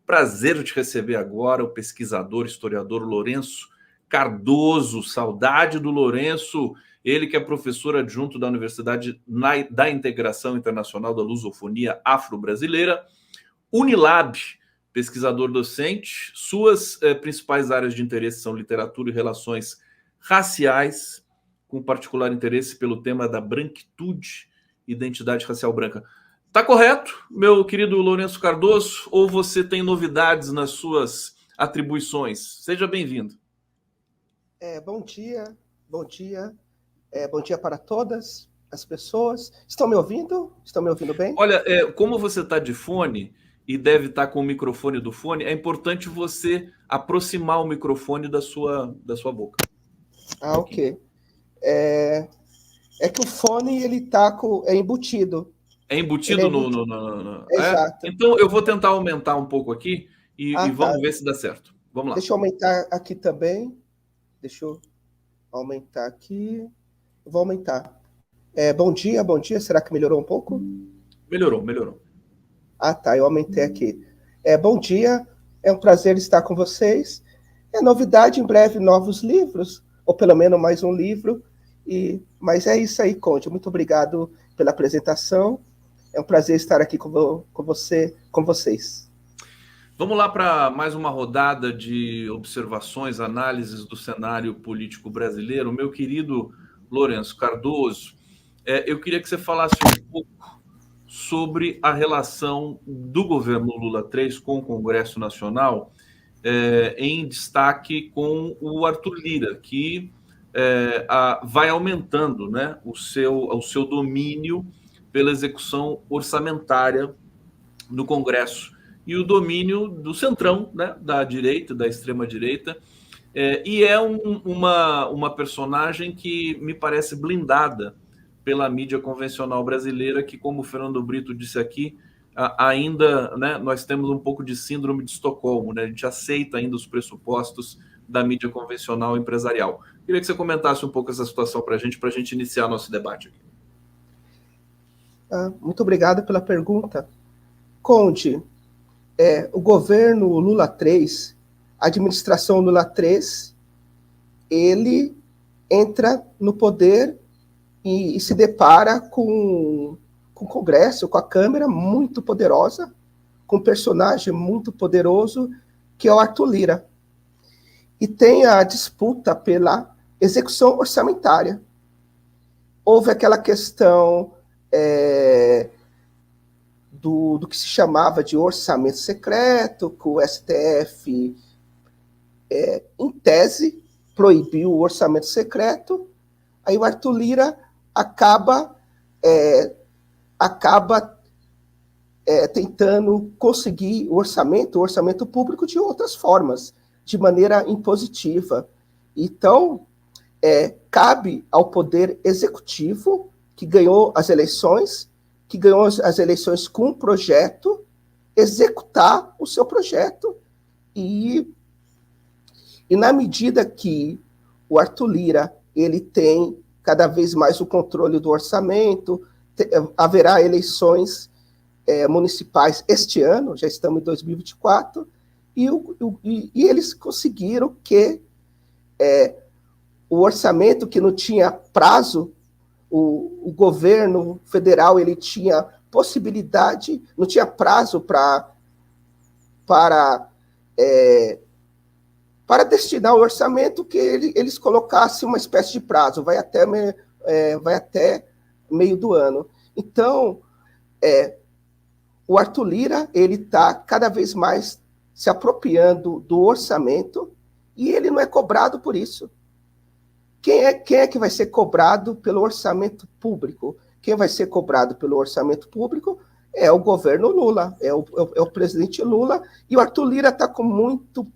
Prazer de receber agora o pesquisador, historiador Lourenço Cardoso. Saudade do Lourenço, ele que é professor adjunto da Universidade da Integração Internacional da Lusofonia Afro-Brasileira, Unilab, pesquisador docente. Suas principais áreas de interesse são literatura e relações raciais, com particular interesse pelo tema da branquitude, identidade racial branca. Tá correto, meu querido Lourenço Cardoso, ou você tem novidades nas suas atribuições? Seja bem-vindo. Bom dia, bom dia. Bom dia para todas as pessoas. Estão me ouvindo? Estão me ouvindo bem? Olha, como você está de fone e deve estar com o microfone do fone, é importante você aproximar o microfone da sua boca. Ok. É que o fone ele tá embutido. É embutido no... Exato. Então eu vou tentar aumentar um pouco aqui e vamos ver se dá certo. Vamos lá. Deixa eu aumentar aqui também. Deixa eu aumentar aqui. Vou aumentar. Bom dia, bom dia. Será que melhorou um pouco? Melhorou. Tá. Eu aumentei aqui. Bom dia. É um prazer estar com vocês. Novidade, em breve, novos livros, ou pelo menos mais um livro. Mas é isso aí, Conde. Muito obrigado pela apresentação. É um prazer estar aqui com vocês. Vamos lá para mais uma rodada de observações, análises do cenário político brasileiro. Meu querido Lourenço Cardoso, eu queria que você falasse um pouco sobre a relação do governo Lula III com o Congresso Nacional, em destaque com o Arthur Lira, que vai aumentando, né, o seu domínio pela execução orçamentária no Congresso e o domínio do centrão, né, da direita, da extrema-direita, e é uma personagem que me parece blindada pela mídia convencional brasileira, que, como o Fernando Brito disse aqui, ainda, né, nós temos um pouco de síndrome de Estocolmo, né? A gente aceita ainda os pressupostos da mídia convencional empresarial. Queria que você comentasse um pouco essa situação para a gente iniciar nosso debate aqui. Muito obrigado pela pergunta. Conde, o governo Lula III, a administração Lula III, ele entra no poder e se depara com o Congresso, com a Câmara muito poderosa, com um personagem muito poderoso, que é o Arthur Lira. E tem a disputa pela execução orçamentária. Houve aquela questão do que se chamava de orçamento secreto, que o STF, em tese, proibiu o orçamento secreto. Aí o Arthur Lira acaba tentando conseguir o orçamento público de outras formas, de maneira impositiva. Então, cabe ao Poder Executivo, que ganhou as eleições com um projeto, executar o seu projeto. E na medida que o Arthur Lira ele tem cada vez mais o controle do orçamento, haverá eleições municipais este ano, já estamos em 2024, e eles conseguiram que o orçamento que não tinha prazo, o governo federal ele tinha possibilidade, não tinha prazo para destinar o orçamento, que eles colocassem uma espécie de prazo, vai até meio do ano. Então, o Arthur Lira ele está cada vez mais se apropriando do orçamento e ele não é cobrado por isso. Quem é que vai ser cobrado pelo orçamento público? Quem vai ser cobrado pelo orçamento público é o governo Lula, é o presidente Lula, e o Arthur Lira está com muito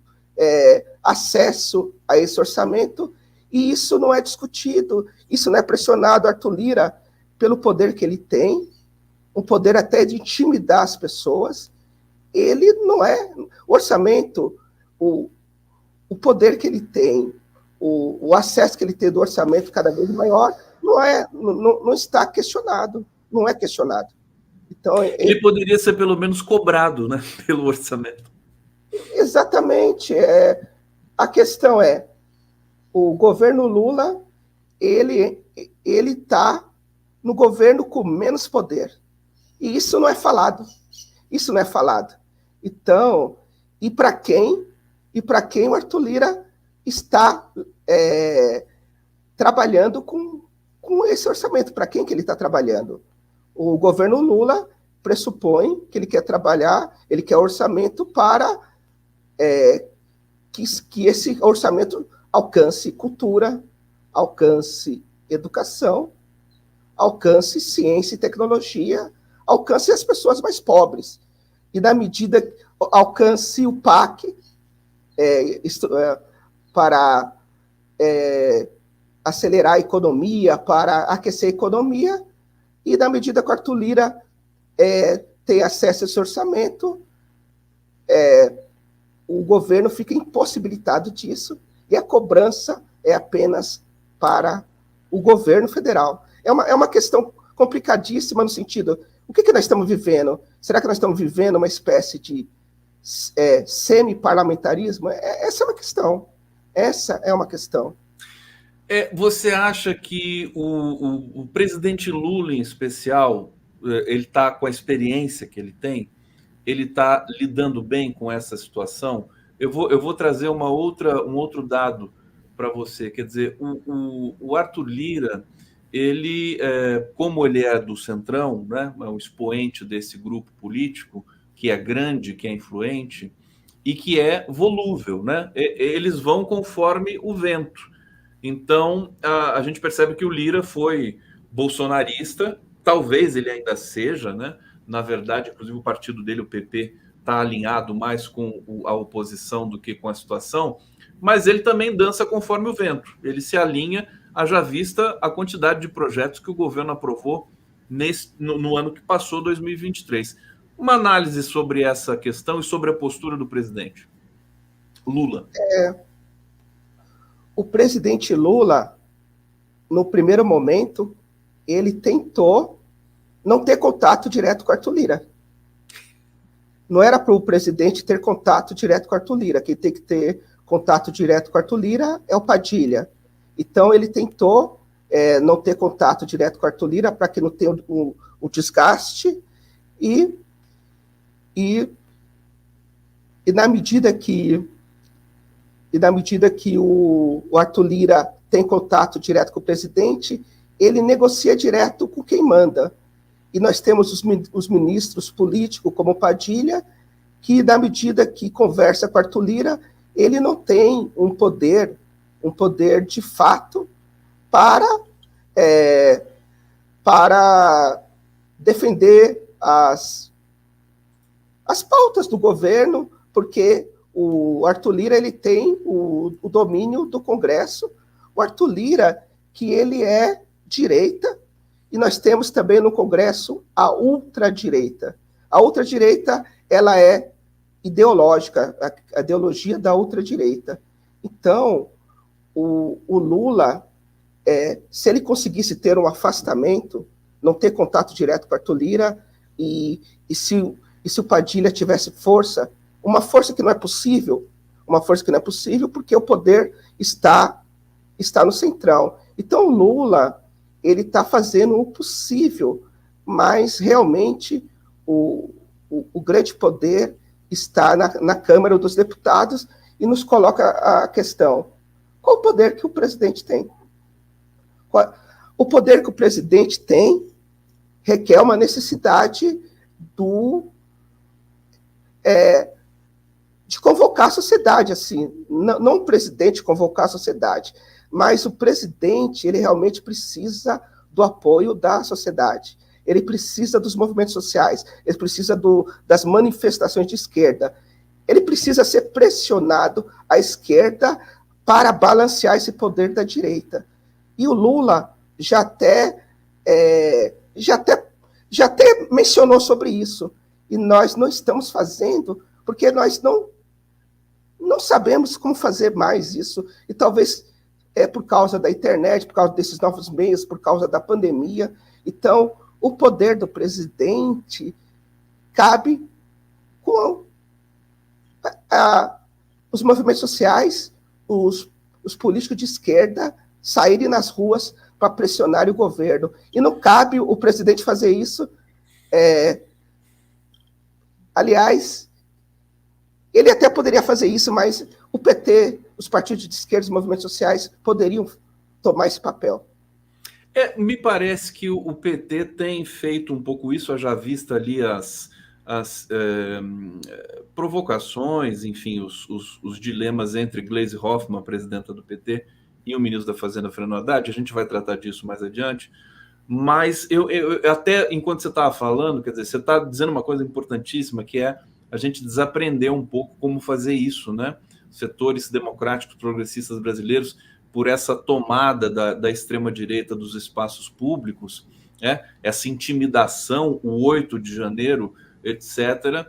acesso a esse orçamento, e isso não é discutido, isso não é pressionado. Arthur Lira, pelo poder que ele tem, um poder até de intimidar as pessoas, ele não é... O orçamento, o poder que ele tem, o acesso que ele tem do orçamento cada vez maior, não está questionado, não é questionado. Então, ele poderia ser pelo menos cobrado, né, pelo orçamento. Exatamente. A questão é, o governo Lula, ele está no governo com menos poder. E isso não é falado. Isso não é falado. Então, e para quem o Arthur Lira está trabalhando com esse orçamento? Para quem que ele está trabalhando? O governo Lula pressupõe que ele quer trabalhar, ele quer orçamento para que esse orçamento alcance cultura, alcance educação, alcance ciência e tecnologia, alcance as pessoas mais pobres. E, na medida, alcance o PAC para acelerar a economia, para aquecer a economia, e, na medida que o Arthur Lira tem acesso a esse orçamento, o governo fica impossibilitado disso, e a cobrança é apenas para o governo federal. É uma questão complicadíssima no sentido, o que nós estamos vivendo? Será que nós estamos vivendo uma espécie de semi-parlamentarismo? Essa é uma questão. Essa é uma questão. Você acha que o presidente Lula, em especial, ele está com a experiência que ele tem, ele está lidando bem com essa situação? Eu vou trazer um outro dado para você. Quer dizer, o Arthur Lira, ele, como ele é do Centrão, né, é um expoente desse grupo político, que é grande, que é influente, e que é volúvel, né? Eles vão conforme o vento. Então, a gente percebe que o Lira foi bolsonarista, talvez ele ainda seja, né? Na verdade, inclusive o partido dele, o PP, está alinhado mais com a oposição do que com a situação, mas ele também dança conforme o vento. Ele se alinha, haja vista a quantidade de projetos que o governo aprovou no ano que passou, 2023. Uma análise sobre essa questão e sobre a postura do presidente Lula. O presidente Lula, no primeiro momento, ele tentou não ter contato direto com Arthur Lira. Não era para o presidente ter contato direto com Arthur Lira. Quem tem que ter contato direto com Arthur Lira é o Padilha. Então, ele tentou não ter contato direto com Arthur Lira para que não tenha o desgaste e na medida que o Arthur Lira tem contato direto com o presidente, ele negocia direto com quem manda. E nós temos os ministros políticos, como o Padilha, que, na medida que conversa com Arthur Lira, ele não tem um poder de fato para defender as pautas do governo, porque o Arthur Lira ele tem o domínio do Congresso. O Arthur Lira, que ele é direita, e nós temos também no Congresso a ultradireita. A ultradireita, ela é ideológica, a ideologia da ultradireita. Então, o Lula, se ele conseguisse ter um afastamento, não ter contato direto com Arthur Lira, e se o Padilha tivesse força, uma força que não é possível, porque o poder está no Centrão. Então, o Lula, ele está fazendo o possível, mas realmente o grande poder está na Câmara dos Deputados e nos coloca a questão: qual o poder que o presidente tem? O poder que o presidente tem requer uma necessidade de convocar a sociedade, assim, não o presidente convocar a sociedade, mas o presidente, ele realmente precisa do apoio da sociedade, ele precisa dos movimentos sociais, ele precisa das manifestações de esquerda, ele precisa ser pressionado à esquerda para balancear esse poder da direita. E o Lula já até mencionou sobre isso, e nós não estamos fazendo, porque nós não sabemos como fazer mais isso, e talvez por causa da internet, por causa desses novos meios, por causa da pandemia. Então, o poder do presidente cabe com os movimentos sociais, os políticos de esquerda saírem nas ruas para pressionar o governo. E não cabe o presidente fazer isso. Aliás, ele até poderia fazer isso, mas o PT, os partidos de esquerda, os movimentos sociais poderiam tomar esse papel. Me parece que o PT tem feito um pouco isso, haja vista ali as provocações, enfim, os dilemas entre Gleisi Hoffmann, presidenta do PT, e o ministro da Fazenda, Fernando Haddad. A gente vai tratar disso mais adiante. Mas eu até, enquanto você estava falando, quer dizer, você está dizendo uma coisa importantíssima, que é a gente desaprender um pouco como fazer isso, né? Setores democráticos progressistas brasileiros, por essa tomada da extrema-direita dos espaços públicos, essa intimidação, o 8 de janeiro, etc.,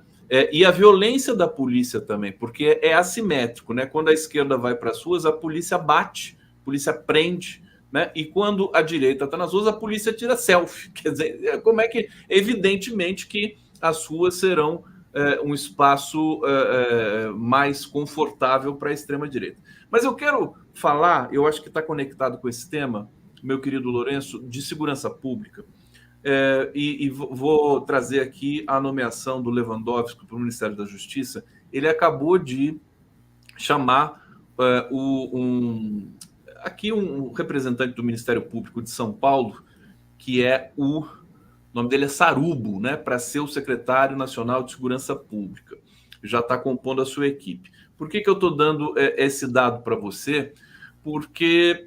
e a violência da polícia também, porque é assimétrico, né? Quando a esquerda vai para as ruas, a polícia bate, a polícia prende, né? E quando a direita está nas ruas, a polícia tira selfie. Quer dizer, como é que... Evidentemente que as ruas serão um espaço mais confortável para a extrema-direita. Mas eu quero falar, eu acho que está conectado com esse tema, meu querido Lourenço, de segurança pública. E vou trazer aqui a nomeação do Lewandowski para o Ministério da Justiça. Ele acabou de chamar um representante do Ministério Público de São Paulo, que o nome dele é Sarubo, né, para ser o secretário nacional de Segurança Pública. Já está compondo a sua equipe. Por que eu estou dando esse dado para você? Porque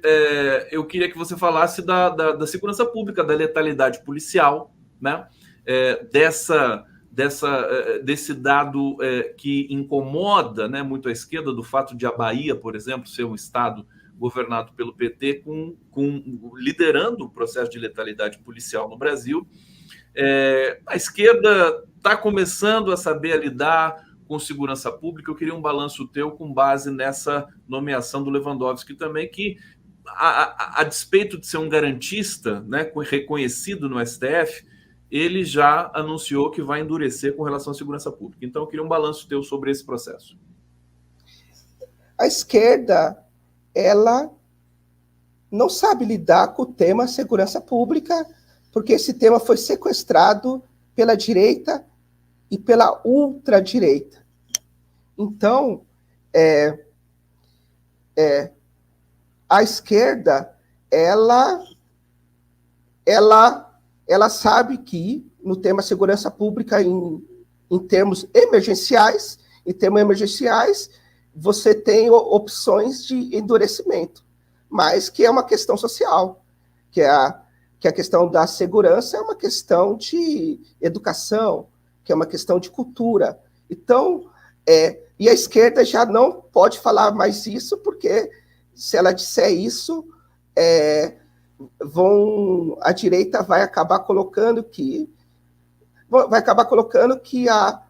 eu queria que você falasse da segurança pública, da letalidade policial, né? Desse dado que incomoda, né, muito a esquerda, do fato de a Bahia, por exemplo, ser um estado governado pelo PT, liderando o processo de letalidade policial no Brasil. A esquerda está começando a saber lidar com segurança pública. Eu queria um balanço teu com base nessa nomeação do Lewandowski também, que, a despeito de ser um garantista, né, reconhecido no STF, ele já anunciou que vai endurecer com relação à segurança pública. Então, eu queria um balanço teu sobre esse processo. A esquerda, ela não sabe lidar com o tema segurança pública, porque esse tema foi sequestrado pela direita e pela ultradireita. Então, a esquerda, ela sabe que no tema segurança pública, em termos emergenciais, você tem opções de endurecimento, mas que é uma questão social, que a questão da segurança é uma questão de educação, que é uma questão de cultura. Então, e a esquerda já não pode falar mais isso, porque se ela disser isso, a direita vai acabar colocando que a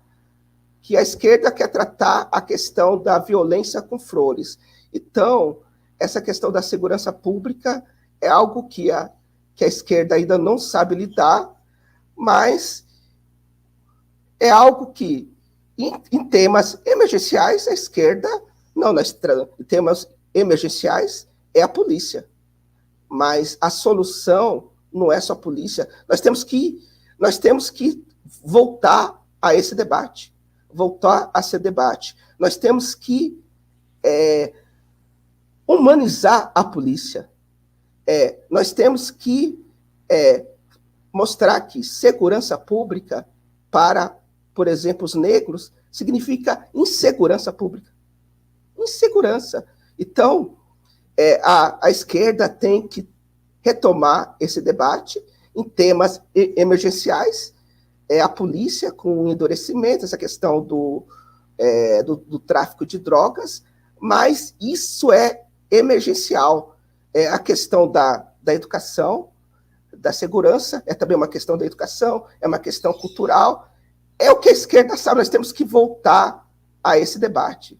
esquerda quer tratar a questão da violência com flores. Então, essa questão da segurança pública é algo que a esquerda ainda não sabe lidar, mas é algo que, em temas emergenciais, a esquerda, em temas emergenciais, é a polícia. Mas a solução não é só a polícia. Nós temos que voltar a esse debate, voltar a ser debate. Nós temos que humanizar a polícia. Nós temos que mostrar que segurança pública para, por exemplo, os negros, significa insegurança pública. Insegurança. Então, a esquerda tem que retomar esse debate em temas emergenciais, a polícia com o endurecimento, essa questão do tráfico de drogas, mas isso é emergencial. A questão da educação, da segurança, é também uma questão da educação, é uma questão cultural. É o que a esquerda sabe, nós temos que voltar a esse debate.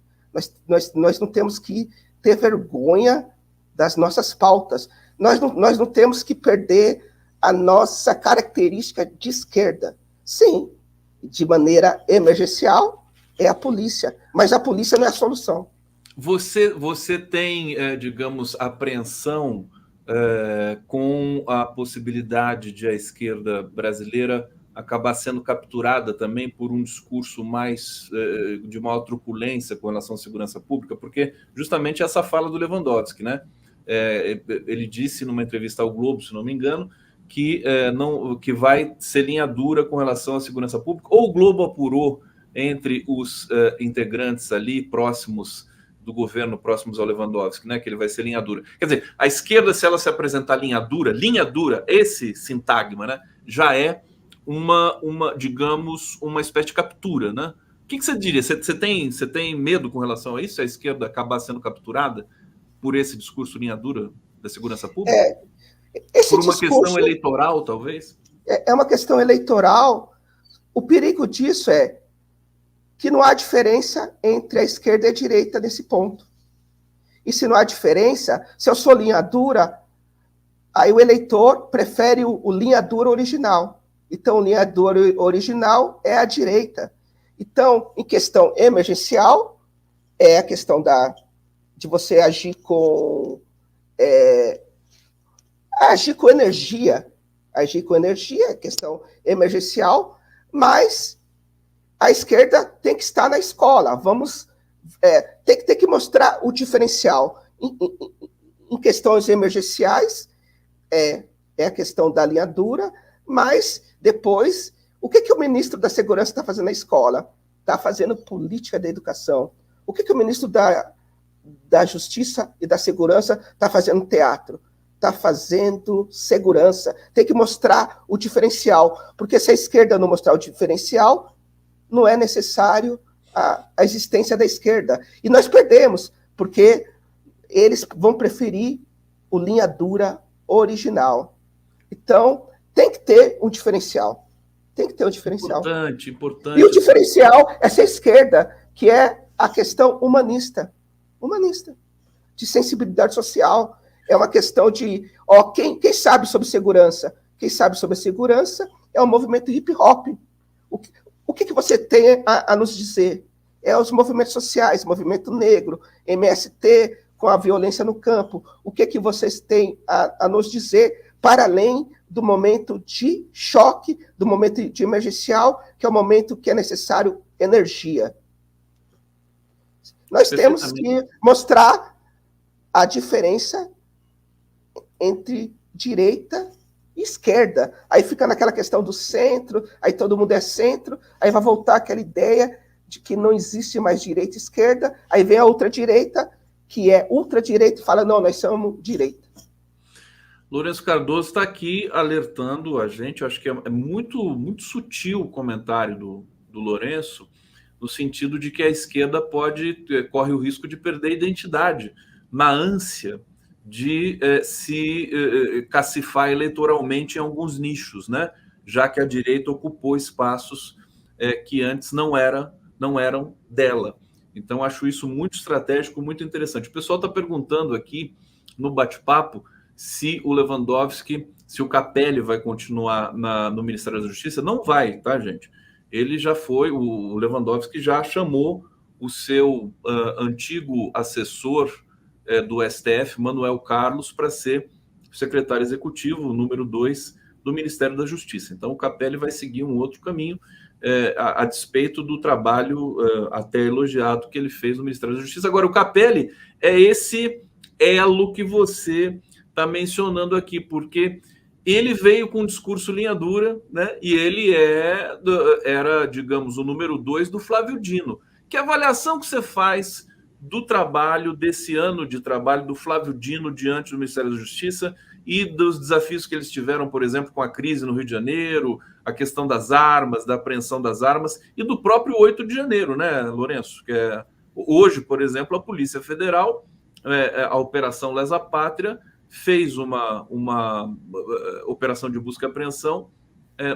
Nós não temos que ter vergonha das nossas pautas. Nós não temos que perder a nossa característica de esquerda. Sim, de maneira emergencial, é a polícia, mas a polícia não é a solução. Você tem, digamos, apreensão com a possibilidade de a esquerda brasileira acabar sendo capturada também por um discurso mais de maior truculência com relação à segurança pública, porque justamente essa fala do Lewandowski, né? Ele disse numa entrevista ao Globo, se não me engano, que, que vai ser linha dura com relação à segurança pública, ou o Globo apurou entre os integrantes ali próximos do governo, próximos ao Lewandowski, né, que ele vai ser linha dura. Quer dizer, a esquerda, se ela se apresentar linha dura, esse sintagma, né, já é digamos, uma espécie de captura, né? O que você diria? Você tem medo com relação a isso? A esquerda acabar sendo capturada por esse discurso linha dura da segurança pública? Por uma questão eleitoral, talvez? É uma questão eleitoral. O perigo disso é que não há diferença entre a esquerda e a direita nesse ponto. E se não há diferença, se eu sou linha dura, aí o eleitor prefere o linha dura original. Então, o linha dura original é a direita. Então, em questão emergencial, é a questão de você agir com energia, questão emergencial, mas a esquerda tem que estar na escola. Tem que mostrar o diferencial. Em questões emergenciais, é a questão da linha dura, mas depois, o que o ministro da Segurança está fazendo na escola? Está fazendo política da educação. O que o ministro da Justiça e da Segurança está fazendo no teatro? Está fazendo segurança. Tem que mostrar o diferencial, porque se a esquerda não mostrar o diferencial, não é necessário a existência da esquerda. E nós perdemos, porque eles vão preferir o linha dura original. Então, tem que ter um diferencial. Tem que ter um diferencial. Importante. E o diferencial é essa esquerda, que é a questão humanista. Humanista. De sensibilidade social. É uma questão de... quem sabe sobre segurança? Quem sabe sobre a segurança é o movimento hip-hop. O que você tem a nos dizer? É os movimentos sociais, movimento negro, MST, com a violência no campo. O que vocês têm a nos dizer para além do momento de choque, do momento de emergencial, que é o momento que é necessário energia? Nós temos que mostrar a diferença entre direita e esquerda. Aí fica naquela questão do centro, aí todo mundo é centro, aí vai voltar aquela ideia de que não existe mais direita e esquerda, aí vem a ultradireita, que é ultradireita, e fala, não, nós somos direita. Lourenço Cardoso está aqui alertando a gente, eu acho que é muito, muito sutil o comentário do Lourenço, no sentido de que a esquerda corre o risco de perder a identidade na ânsia de se cacifar eleitoralmente em alguns nichos, né? Já que a direita ocupou espaços que antes não eram dela. Então, acho isso muito estratégico, muito interessante. O pessoal está perguntando aqui no bate-papo se o Lewandowski, se o Capelli vai continuar no Ministério da Justiça. Não vai, tá, gente? Ele já foi, o Lewandowski já chamou o seu antigo assessor do STF, Manuel Carlos, para ser secretário executivo, número 2 do Ministério da Justiça. Então, o Capelli vai seguir um outro caminho, a despeito do trabalho até elogiado que ele fez no Ministério da Justiça. Agora, o Capelli é esse elo que você está mencionando aqui, porque ele veio com um discurso linha dura, né? E ele era, digamos, o número 2 do Flávio Dino. Que avaliação que você faz do trabalho, desse ano de trabalho do Flávio Dino diante do Ministério da Justiça e dos desafios que eles tiveram, por exemplo, com a crise no Rio de Janeiro, a questão das armas, da apreensão das armas e do próprio 8 de janeiro, né, Lourenço? Hoje, por exemplo, a Polícia Federal, a Operação Lesa Pátria, fez uma operação de busca e apreensão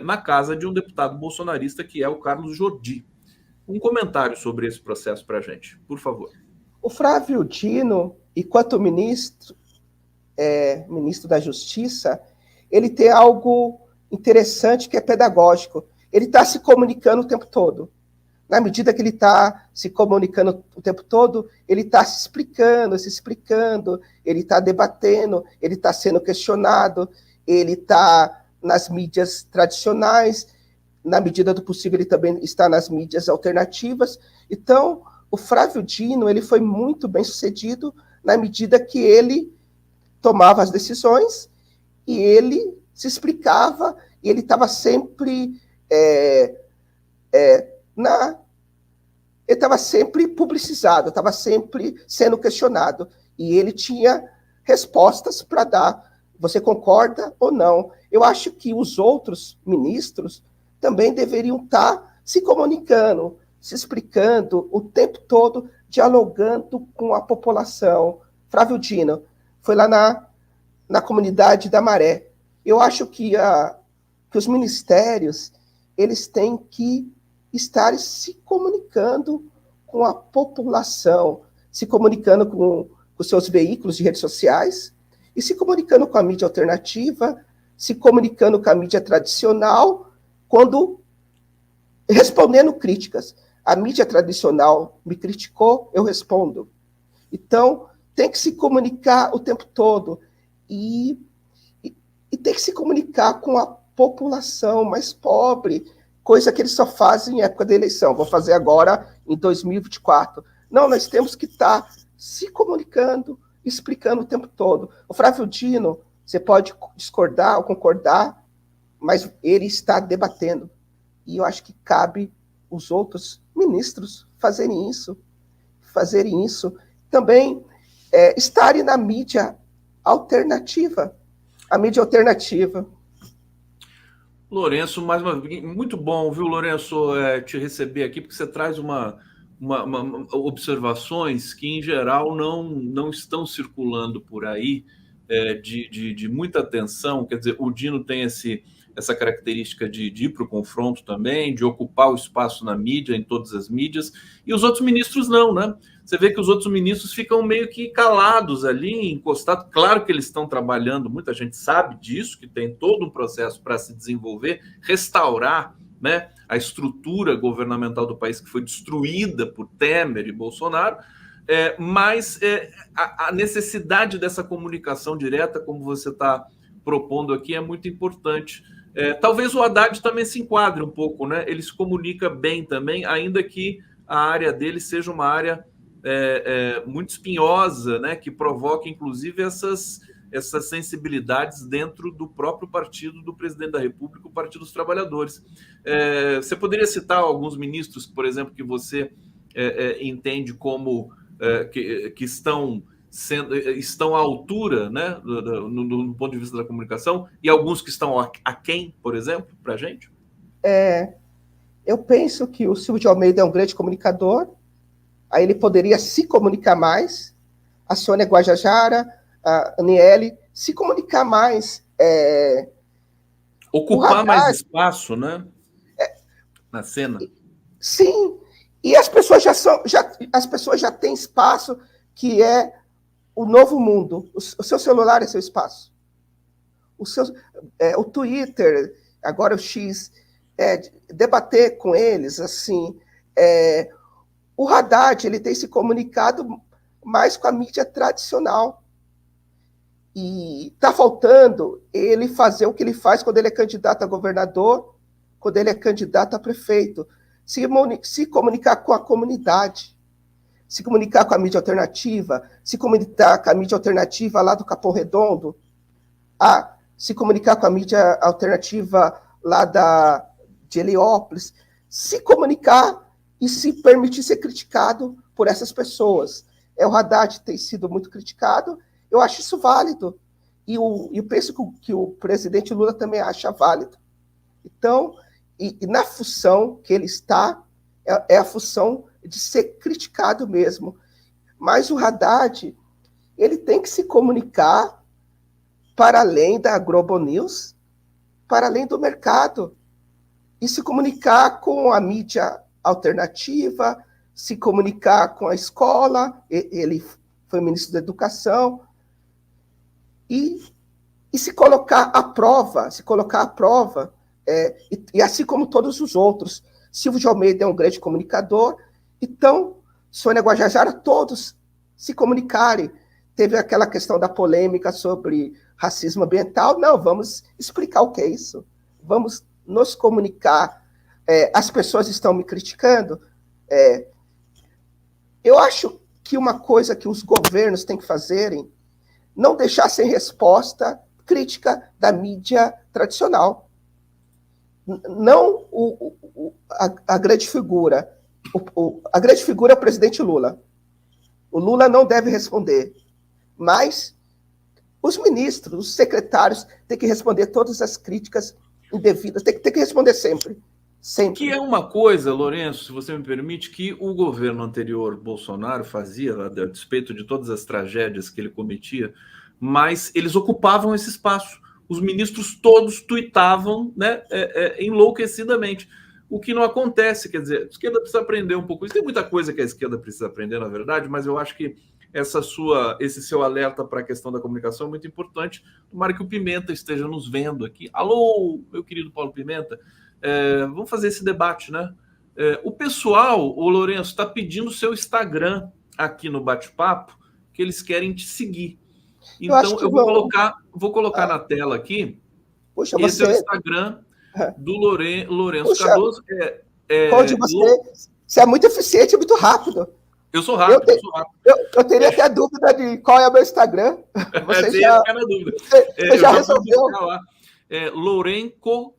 na casa de um deputado bolsonarista, que é o Carlos Jordi. Um comentário sobre esse processo para a gente, por favor. O Flávio Dino, enquanto ministro da Justiça, ele tem algo interessante que é pedagógico. Ele está se comunicando o tempo todo. Na medida que ele está se comunicando o tempo todo, ele está se explicando, ele está debatendo, ele está sendo questionado, ele está nas mídias tradicionais, na medida do possível ele também está nas mídias alternativas. Então, o Flávio Dino ele foi muito bem sucedido na medida que ele tomava as decisões e ele se explicava, e ele estava sempre ele estava sempre publicizado, estava sempre sendo questionado, e ele tinha respostas para dar. Você concorda ou não? Eu acho que os outros ministros também deveriam estar se comunicando, se explicando o tempo todo, dialogando com a população. Flávio Dino foi lá na comunidade da Maré. Eu acho que os ministérios eles têm que estar se comunicando com a população, se comunicando com os seus veículos de redes sociais, e se comunicando com a mídia alternativa, se comunicando com a mídia tradicional, quando respondendo críticas. A mídia tradicional me criticou, eu respondo. Então, tem que se comunicar o tempo todo, e tem que se comunicar com a população mais pobre, coisa que eles só fazem em época da eleição. Vou fazer agora em 2024. Não, nós temos que estar se comunicando, explicando o tempo todo. O Flávio Dino, você pode discordar ou concordar, mas ele está debatendo. E eu acho que cabe os outros ministros fazerem isso. Também estarem na mídia alternativa. A mídia alternativa. Lourenço, mais uma vez, muito bom, viu, Lourenço, te receber aqui, porque você traz uma observações que, em geral, não estão circulando por aí, de muita atenção. Quer dizer, o Dino tem essa característica de ir para o confronto também, de ocupar o espaço na mídia, em todas as mídias, e os outros ministros não, né? Você vê que os outros ministros ficam meio que calados ali, encostados. Claro que eles estão trabalhando, muita gente sabe disso, que tem todo um processo para se desenvolver, restaurar, né, a estrutura governamental do país que foi destruída por Temer e Bolsonaro, mas a necessidade dessa comunicação direta, como você está propondo aqui, é muito importante. Talvez o Haddad também se enquadre um pouco, né? Ele se comunica bem também, ainda que a área dele seja uma área muito espinhosa, né, que provoca, inclusive, essas sensibilidades dentro do próprio partido do presidente da República, o Partido dos Trabalhadores. Você poderia citar alguns ministros, por exemplo, que você entende como que estão à altura, né, no ponto de vista da comunicação, e alguns que estão aquém, por exemplo, para a gente? Eu penso que o Silvio de Almeida é um grande comunicador. Aí ele poderia se comunicar mais, a Sônia Guajajara, a Aniele, se comunicar mais. Ocupar mais espaço, né? Na cena. Sim, e as pessoas as pessoas já têm espaço, que é o novo mundo. O seu celular é seu espaço. O Twitter, agora o X, debater com eles, assim... O Haddad ele tem se comunicado mais com a mídia tradicional. E está faltando ele fazer o que ele faz quando ele é candidato a governador, quando ele é candidato a prefeito. Se comunicar com a comunidade, se comunicar com a mídia alternativa, se comunicar com a mídia alternativa lá do Capão Redondo, se comunicar com a mídia alternativa lá de Heliópolis, se comunicar e se permitir ser criticado por essas pessoas. O Haddad tem sido muito criticado, eu acho isso válido, e eu penso que o presidente Lula também acha válido. Então, e na função que ele está, é a função de ser criticado mesmo. Mas o Haddad, ele tem que se comunicar para além da Globo News, para além do mercado, e se comunicar com a mídia alternativa, se comunicar com a escola, ele foi ministro da Educação, e se colocar à prova, e assim como todos os outros, Silvio de Almeida é um grande comunicador. Então, Sônia Guajajara, todos se comunicarem. Teve aquela questão da polêmica sobre racismo ambiental. Não, vamos explicar o que é isso. Vamos nos comunicar. As pessoas estão me criticando. Eu acho que uma coisa que os governos têm que fazerem, não deixar sem resposta crítica da mídia tradicional. Não a grande figura. A grande figura é o presidente Lula. O Lula não deve responder. Mas os ministros, os secretários, têm que responder todas as críticas indevidas. Tem que responder sempre. Sempre. Que é uma coisa, Lourenço, se você me permite, que o governo anterior, Bolsonaro, fazia, a despeito de todas as tragédias que ele cometia, mas eles ocupavam esse espaço. Os ministros todos tuitavam, né, enlouquecidamente. O que não acontece, quer dizer, a esquerda precisa aprender um pouco isso. Tem muita coisa que a esquerda precisa aprender, na verdade, mas eu acho que esse seu alerta para a questão da comunicação é muito importante. Tomara que o Pimenta esteja nos vendo aqui. Alô, meu querido Paulo Pimenta. Vamos fazer esse debate, né? O pessoal, o Lourenço, está pedindo o seu Instagram aqui no bate-papo, que eles querem te seguir. Então, eu vou colocar na tela aqui. Puxa, esse você... é o Instagram do Lourenço Puxa, Cardoso. Conde, você é muito eficiente, muito rápido. Eu sou rápido, eu teria até dúvida de qual é o meu Instagram. Você já resolveu. Lourenco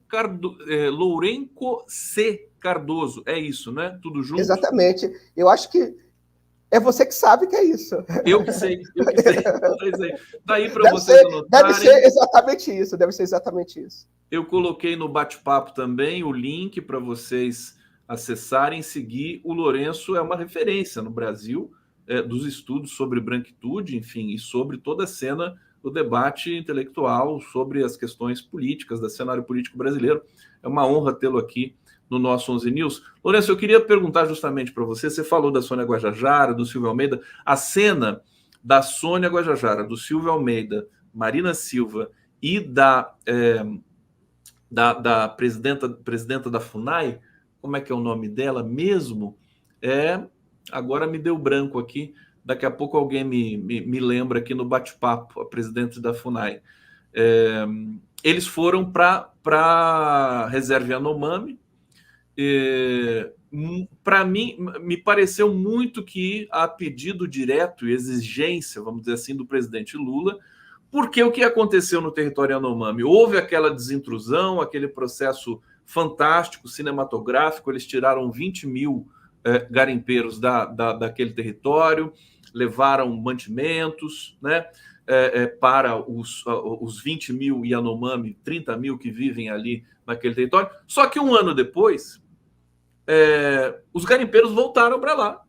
C. Cardoso. É isso, né? Tudo junto? Exatamente. Eu acho que é você que sabe que é isso. Eu que sei. Daí para vocês anotarem. Deve ser exatamente isso. Eu coloquei no bate-papo também o link para vocês acessarem, seguir. O Lourenço é uma referência no Brasil dos estudos sobre branquitude, enfim, e sobre toda a cena do debate intelectual sobre as questões políticas, do cenário político brasileiro. É uma honra tê-lo aqui no nosso 11 News. Lourenço, eu queria perguntar justamente para você, você falou da Sônia Guajajara, do Silvio Almeida, a cena da Sônia Guajajara, do Silvio Almeida, Marina Silva e da presidenta da FUNAI, como é que é o nome dela mesmo? Agora me deu branco aqui, daqui a pouco alguém me lembra aqui no bate-papo, a presidente da FUNAI. Eles foram para a reserva Yanomami. Para mim, me pareceu muito que a pedido direto e exigência, vamos dizer assim, do presidente Lula, porque o que aconteceu no território Yanomami? Houve aquela desintrusão, aquele processo fantástico, cinematográfico, eles tiraram 20 mil garimpeiros daquele território, levaram mantimentos, né, para os 20 mil Yanomami, 30 mil que vivem ali naquele território. Só que um ano depois, os garimpeiros voltaram para lá,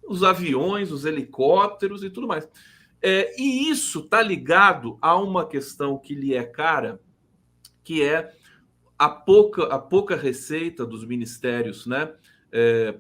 os aviões, os helicópteros e tudo mais. E isso está ligado a uma questão que lhe é cara, que é a pouca receita dos ministérios, né?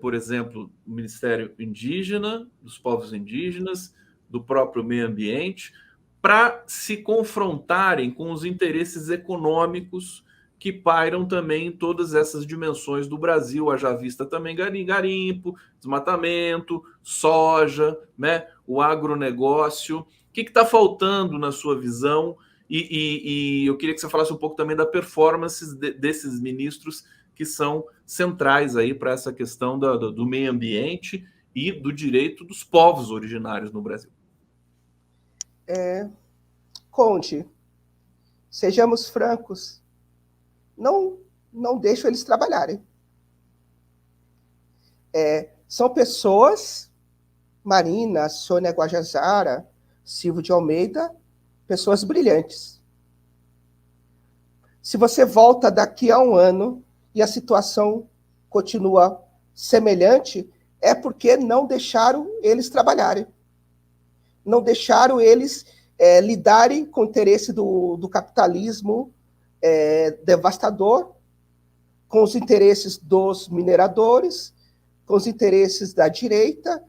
Por exemplo, o Ministério Indígena, dos povos indígenas, do próprio meio ambiente, para se confrontarem com os interesses econômicos que pairam também em todas essas dimensões do Brasil, haja vista também garimpo, desmatamento, soja, né, o agronegócio. O que está faltando na sua visão? E eu queria que você falasse um pouco também da performance desses ministros que são centrais aí para essa questão do meio ambiente e do direito dos povos originários no Brasil. Conde, sejamos francos, não deixo eles trabalharem. São pessoas, Marina, Sônia Guajajara, Silvio de Almeida, pessoas brilhantes. Se você volta daqui a um ano e a situação continua semelhante, é porque não deixaram eles trabalharem. Não deixaram eles lidarem com o interesse do capitalismo devastador, com os interesses dos mineradores, com os interesses da direita,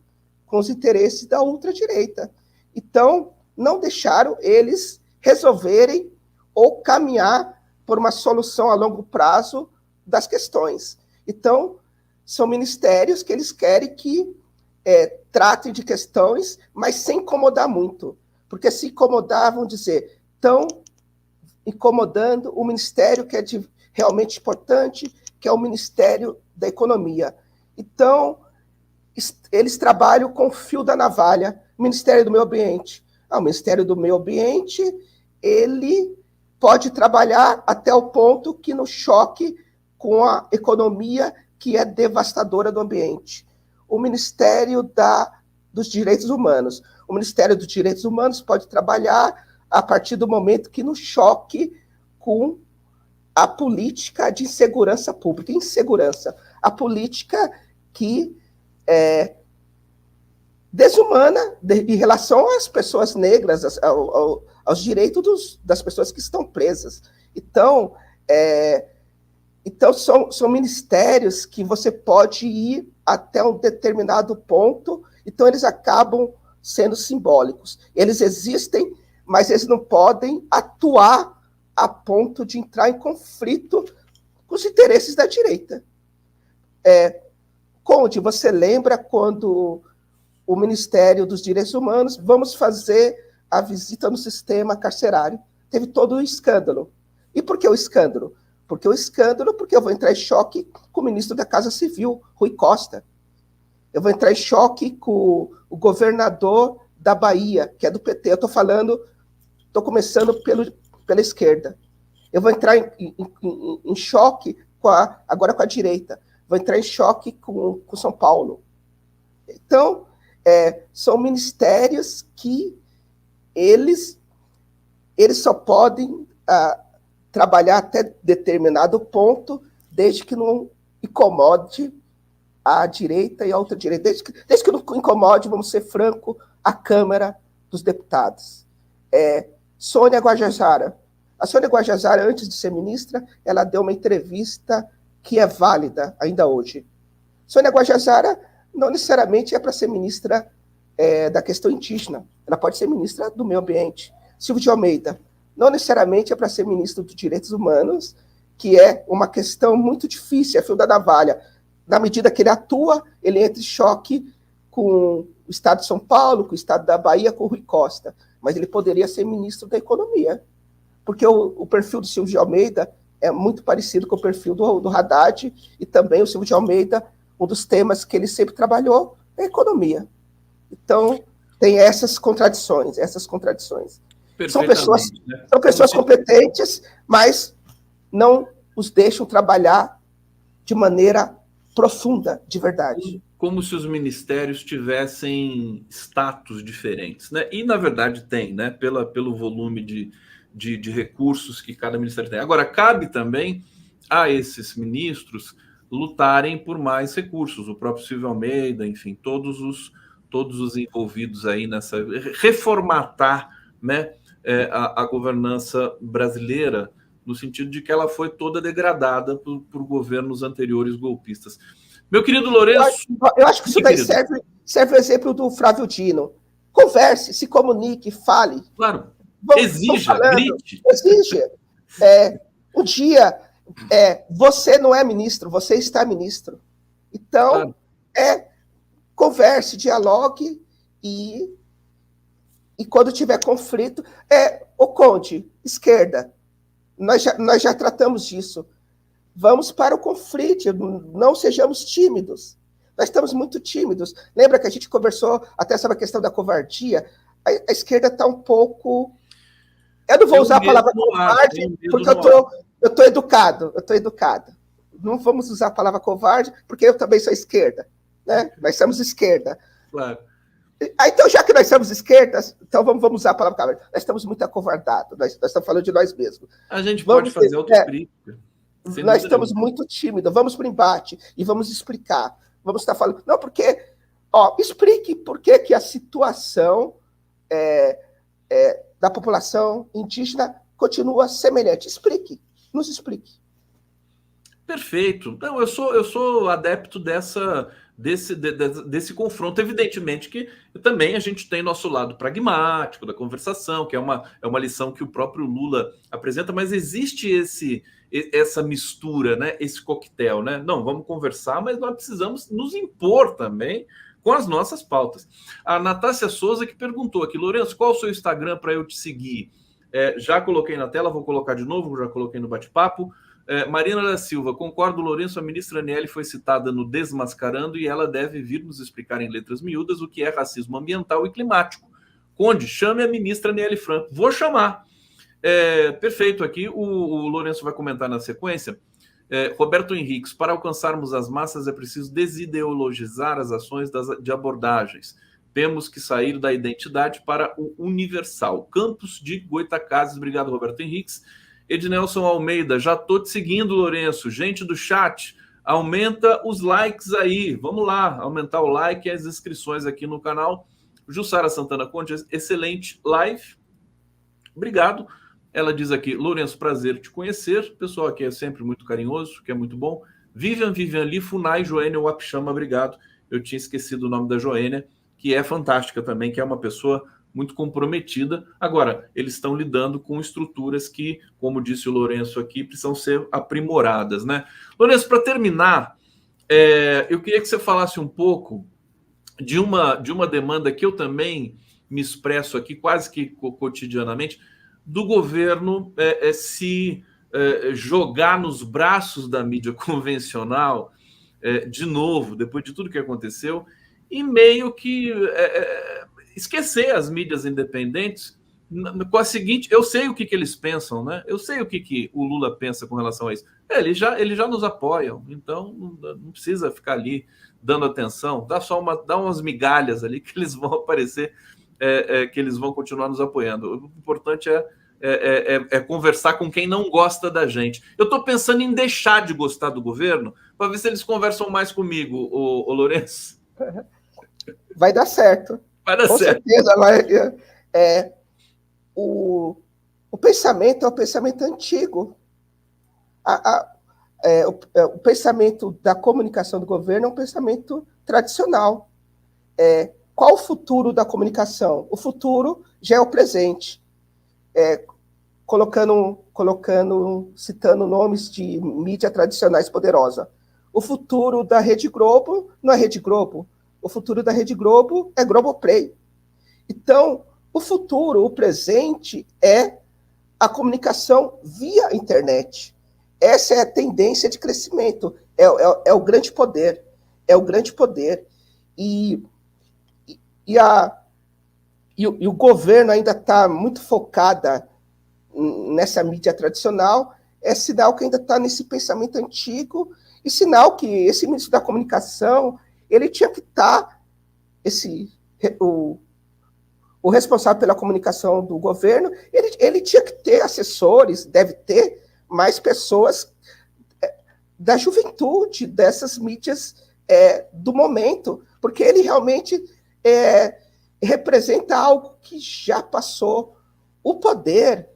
com os interesses da ultradireita. Então, não deixaram eles resolverem ou caminhar por uma solução a longo prazo das questões. Então, são ministérios que eles querem que tratem de questões, mas sem incomodar muito. Porque se incomodar, vão dizer, estão incomodando o ministério que é realmente importante, que é o Ministério da Economia. Então, eles trabalham com o fio da navalha, Ministério do Meio Ambiente. O Ministério do Meio Ambiente, ele pode trabalhar até o ponto que no choque com a economia que é devastadora do ambiente. O Ministério dos Direitos Humanos. O Ministério dos Direitos Humanos pode trabalhar a partir do momento que no choque com a política de insegurança pública. Insegurança. A política que é desumana em relação às pessoas negras, aos direitos das pessoas que estão presas. Então, são ministérios que você pode ir até um determinado ponto, então eles acabam sendo simbólicos. Eles existem, mas eles não podem atuar a ponto de entrar em conflito com os interesses da direita. Conde, você lembra quando o Ministério dos Direitos Humanos, vamos fazer a visita no sistema carcerário? Teve todo o escândalo. E por que o escândalo? Porque eu vou entrar em choque com o ministro da Casa Civil, Rui Costa. Eu vou entrar em choque com o governador da Bahia, que é do PT. Eu estou começando pela esquerda. Eu vou entrar em choque agora com a direita. Vou entrar em choque com São Paulo. Então, são ministérios que eles só podem trabalhar até determinado ponto, desde que não incomode a direita e a outra direita. Desde que não incomode, vamos ser franco, a Câmara dos Deputados. Sônia Guajajara. A Sônia Guajajara, antes de ser ministra, ela deu uma entrevista que é válida ainda hoje. Sônia Guajajara não necessariamente é para ser ministra da questão indígena. Ela pode ser ministra do meio ambiente. Silvio de Almeida não necessariamente é para ser ministro dos Direitos Humanos, que é uma questão muito difícil, é fio da navalha. Na medida que ele atua, ele entra em choque com o Estado de São Paulo, com o Estado da Bahia, com o Rui Costa. Mas ele poderia ser ministro da Economia, porque o perfil do Silvio de Almeida é muito parecido com o perfil do Haddad, e também o Silvio de Almeida, um dos temas que ele sempre trabalhou é a economia. Então, tem essas contradições. São pessoas competentes, mas não os deixam trabalhar de maneira profunda, de verdade. Como se os ministérios tivessem status diferentes, né? E, na verdade, tem, né? Pelo volume de recursos que cada ministério tem. Agora, cabe também a esses ministros lutarem por mais recursos. O próprio Silvio Almeida, enfim, todos os envolvidos aí nessa... reformatar, né, a governança brasileira, no sentido de que ela foi toda degradada por governos anteriores golpistas. Meu querido Lourenço... Eu acho que isso daí serve o exemplo do Flávio Dino. Converse, se comunique, fale. Claro, exija, grite. Exija. Um dia, você não é ministro, você está ministro. Então, claro. Converse, dialogue e quando tiver conflito... O Conde, esquerda, nós já tratamos disso. Vamos para o conflito, não sejamos tímidos. Nós estamos muito tímidos. Lembra que a gente conversou até sobre a questão da covardia? A esquerda está um pouco... Eu não vou usar a palavra covarde, porque eu estou educado. Não vamos usar a palavra covarde, porque eu também sou esquerda. Né? Nós somos esquerda. Claro. Então, já que nós somos esquerdas, então vamos usar a palavra covarde. Nós estamos muito acovardados, nós estamos falando de nós mesmos. A gente pode fazer autocrítica. Nós estamos muito tímidos, vamos para o embate e vamos explicar. Vamos estar falando... Não, porque... explique por que a situação da população indígena continua semelhante. Nos explique. Perfeito. Não, eu sou adepto desse confronto. Evidentemente que também a gente tem nosso lado pragmático da conversação, que é uma lição que o próprio Lula apresenta, mas existe essa mistura, né? Esse coquetel, né? Não, vamos conversar, mas nós precisamos nos impor também com as nossas pautas. A Natácia Souza que perguntou aqui, Lourenço, qual o seu Instagram para eu te seguir? Já coloquei na tela, vou colocar de novo, já coloquei no bate-papo. Marina da Silva, concordo, Lourenço, a ministra Aniele foi citada no Desmascarando e ela deve vir nos explicar em letras miúdas o que é racismo ambiental e climático. Conde, chame a ministra Aniele Franco. Vou chamar. Perfeito, aqui o Lourenço vai comentar na sequência. Roberto Henriques, para alcançarmos as massas é preciso desideologizar as ações de abordagens. Temos que sair da identidade para o universal. Campos de Goitacazes, obrigado, Roberto Henriques. Ednelson Almeida, já estou te seguindo, Lourenço. Gente do chat, aumenta os likes aí. Vamos lá, aumentar o like e as inscrições aqui no canal. Jussara Santana Conte, excelente live. Obrigado. Ela diz aqui, Lourenço, prazer te conhecer. O pessoal aqui é sempre muito carinhoso, que é muito bom. Vivian Lee, Funai, Joênia Wapchama, obrigado. Eu tinha esquecido o nome da Joênia, que é fantástica também, que é uma pessoa muito comprometida. Agora, eles estão lidando com estruturas que, como disse o Lourenço aqui, precisam ser aprimoradas, né? Lourenço, para terminar, eu queria que você falasse um pouco de uma demanda que eu também me expresso aqui quase que cotidianamente, do governo se jogar nos braços da mídia convencional de novo, depois de tudo que aconteceu, e meio que esquecer as mídias independentes com a seguinte, eu sei o que eles pensam, né? Eu sei o que o Lula pensa com relação a isso. Eles já nos apoiam, então não precisa ficar ali dando atenção, dá umas migalhas ali que eles vão aparecer, que eles vão continuar nos apoiando. O importante é conversar com quem não gosta da gente. Eu estou pensando em deixar de gostar do governo para ver se eles conversam mais comigo, o Lourenço. Vai dar certo. Vai dar com certo. Certeza vai. O pensamento é um pensamento antigo. O pensamento da comunicação do governo é um pensamento tradicional. Qual o futuro da comunicação? O futuro já é o presente. Citando nomes de mídia tradicionais poderosa. O futuro da Rede Globo não é Rede Globo. O futuro da Rede Globo é Globoplay. Então, o futuro, o presente, é a comunicação via internet. Essa é a tendência de crescimento. É o grande poder. É o grande poder. E o governo ainda está muito focada nessa mídia tradicional, é sinal que ainda está nesse pensamento antigo, e sinal que esse ministro da comunicação, ele tinha que estar, o responsável pela comunicação do governo, ele tinha que ter assessores, deve ter mais pessoas da juventude, dessas mídias do momento, porque ele realmente representa algo que já passou. O poder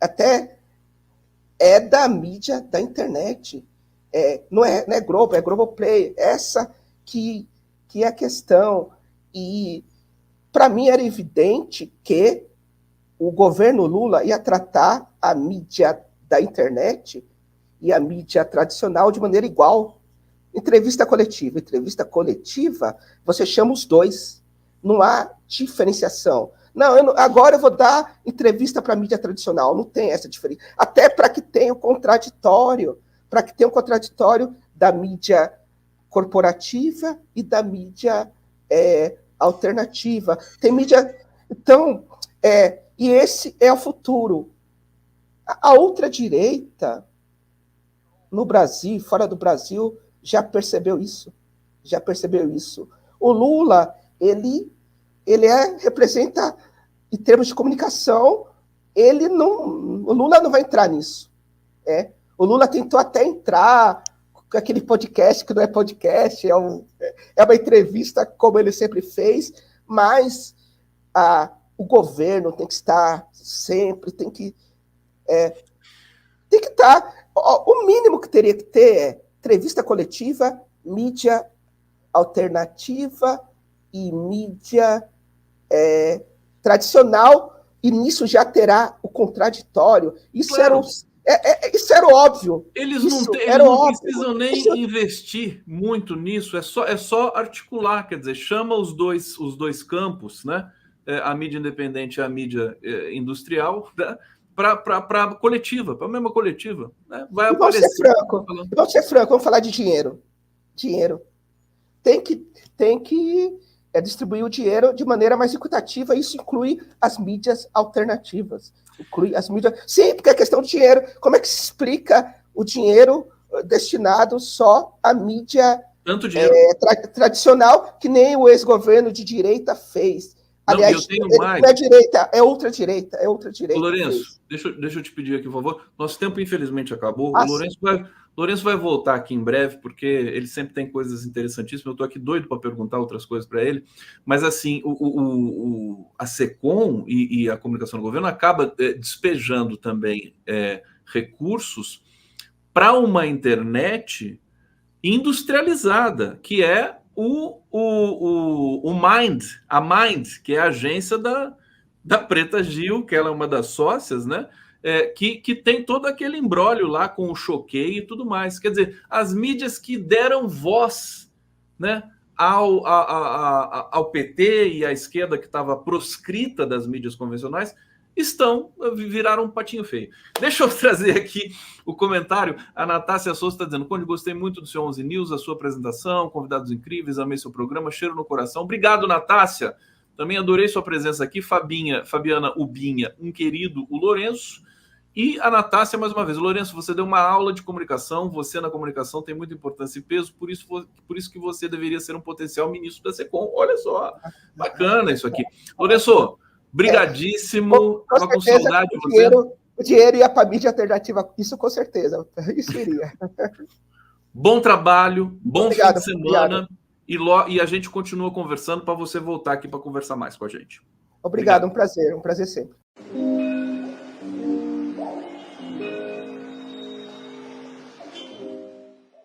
até é da mídia da internet. Não é Globo, é Globoplay. Essa que é a questão. E, para mim, era evidente que o governo Lula ia tratar a mídia da internet e a mídia tradicional de maneira igual. Entrevista coletiva, você chama os dois. Não há diferenciação. Não, agora eu vou dar entrevista para a mídia tradicional. Não tem essa diferença. Até para que tenha o contraditório. Para que tenha o contraditório da mídia corporativa e da mídia alternativa. Tem mídia... Então, e esse é o futuro. A ultradireita, no Brasil, fora do Brasil, já percebeu isso. O Lula, ele representa, em termos de comunicação, o Lula não vai entrar nisso. O Lula tentou até entrar com aquele podcast, que não é podcast, é uma entrevista, como ele sempre fez, mas o governo tem que estar sempre, tem que estar... O mínimo que teria que ter é entrevista coletiva, mídia alternativa e mídia tradicional, e nisso já terá o contraditório. Isso claro. Isso era óbvio. Eles Isso eles não precisam nem investir muito nisso, é só articular, quer dizer, chama os dois campos, né? A mídia independente e a mídia industrial, né? Para coletiva, para a mesma coletiva. Né? Vai aparecer. Vamos ser franco, vamos falar de dinheiro. Dinheiro. Tem que distribuir o dinheiro de maneira mais equitativa, isso inclui as mídias alternativas. Inclui as mídias. Sim, porque é questão de dinheiro. Como é que se explica o dinheiro destinado só à mídia tradicional, que nem o ex-governo de direita fez? Aliás, não é direita, é ultradireita. Lourenço, deixa eu te pedir aqui, por favor. Nosso tempo, infelizmente, acabou. O Lourenço vai voltar aqui em breve, porque ele sempre tem coisas interessantíssimas. Eu estou aqui doido para perguntar outras coisas para ele. Mas, assim, a SECOM e a comunicação do governo acaba despejando também recursos para uma internet industrializada, que é a Mind, que é a agência da Preta Gil, que ela é uma das sócias, né? Que tem todo aquele imbróglio lá com o Choquei e tudo mais. Quer dizer, as mídias que deram voz, né, ao PT e à esquerda que estava proscrita das mídias convencionais, viraram um patinho feio. Deixa eu trazer aqui o comentário. A Natácia Souza está dizendo: Conde, gostei muito do seu 11 News, a sua apresentação, convidados incríveis, amei seu programa, cheiro no coração. Obrigado, Natácia. Também adorei sua presença aqui. Fabiana Ubinha, um querido, o Lourenço. E a Natácia, mais uma vez. Lourenço, você deu uma aula de comunicação, você na comunicação tem muita importância e peso, por isso que você deveria ser um potencial ministro da SECOM. Olha só, bacana isso aqui. Lourenço, brigadíssimo. Estava com saudade de você. O dinheiro ia para a mídia alternativa, isso com certeza. Isso iria. Bom trabalho, bom fim de semana. E a gente continua conversando para você voltar aqui para conversar mais com a gente. Obrigado, um prazer sempre.